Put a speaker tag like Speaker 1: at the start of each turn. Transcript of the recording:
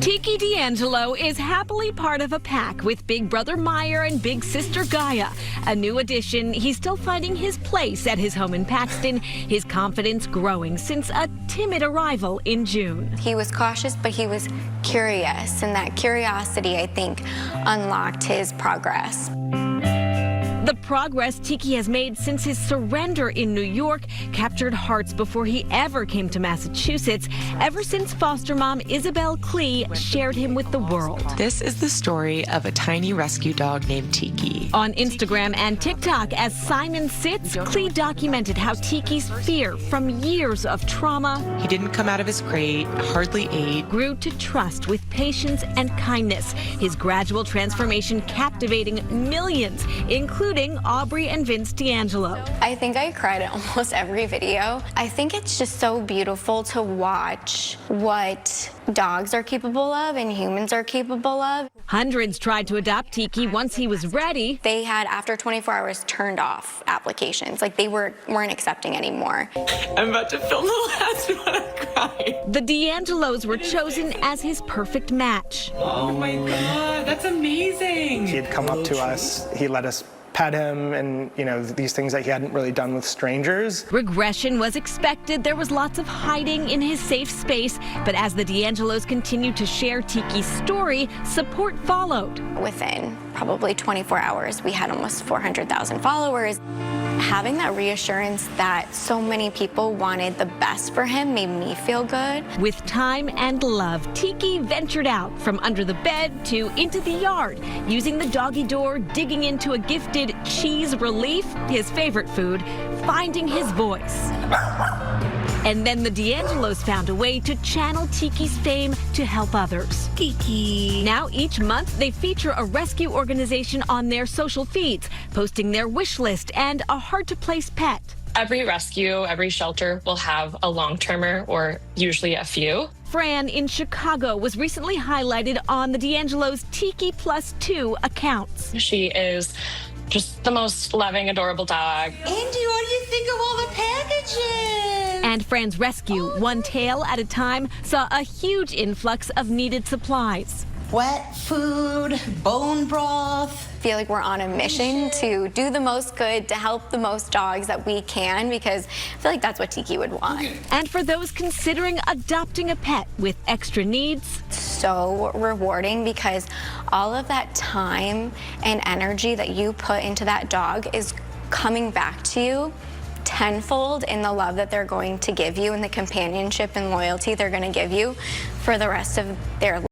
Speaker 1: Tiki D'Angelo is happily part of a pack with big brother Meyer and big sister Gaia. A new addition, he's still finding his place at his home in Paxton, his confidence growing since a timid arrival in June.
Speaker 2: He was cautious, but he was curious, and that curiosity, I think, unlocked his progress.
Speaker 1: The progress Tiki has made since his surrender in New York captured hearts before he ever came to Massachusetts, ever since foster mom Isabel Klee shared him with the world.
Speaker 3: This is the story of a tiny rescue dog named Tiki.
Speaker 1: On Instagram and TikTok, as Simon sits, Klee documented how Tiki's fear from years of trauma
Speaker 3: He didn't come out of his crate, hardly ate.
Speaker 1: grew to trust with patience and kindness, his gradual transformation captivating millions, including Aubrey and Vince D'Angelo.
Speaker 2: I think I cried at almost every video. I think it's just so beautiful to watch what dogs are capable of and humans are capable of.
Speaker 1: Hundreds tried to adopt Tiki once he was ready.
Speaker 2: They had, after 24 hours, turned off applications. Like, they weren't accepting anymore.
Speaker 3: I'm about to film the last one. I'm crying.
Speaker 1: The D'Angelos were chosen as his perfect match.
Speaker 3: Oh my God, that's amazing.
Speaker 4: He had come up to us, he let us pet him, and these things that he hadn't really done with strangers.
Speaker 1: Regression was expected. There was lots of hiding in his safe space, but as the D'Angelos continued to share Tiki's story, support followed.
Speaker 2: Within probably 24 hours, we had almost 400,000 followers. Having that reassurance that so many people wanted the best for him made me feel good.
Speaker 1: With time and love, Tiki ventured out from under the bed to into the yard, using the doggy door, digging into a gifted cheese relief, his favorite food, finding his voice. And then the D'Angelos found a way to channel Tiki's fame to help others. Tiki. Now each month they feature a rescue organization on their social feeds, posting their wish list and a hard-to-place pet.
Speaker 5: Every rescue, every shelter will have a long-termer or usually a few.
Speaker 1: Fran in Chicago was recently highlighted on the D'Angelos Tiki +2 accounts.
Speaker 5: She is just the most loving, adorable dog.
Speaker 6: Andy, what do you think of all the packages?
Speaker 1: And Fran's rescue, one tail at a time, saw a huge influx of needed supplies.
Speaker 6: Wet food, bone broth.
Speaker 2: I feel like we're on a mission to do the most good, to help the most dogs that we can, because I feel like that's what Tiki would want.
Speaker 1: And for those considering adopting a pet with extra needs,
Speaker 2: So rewarding, because all of that time and energy that you put into that dog is coming back to you tenfold in the love that they're going to give you and the companionship and loyalty they're going to give you for the rest of their life.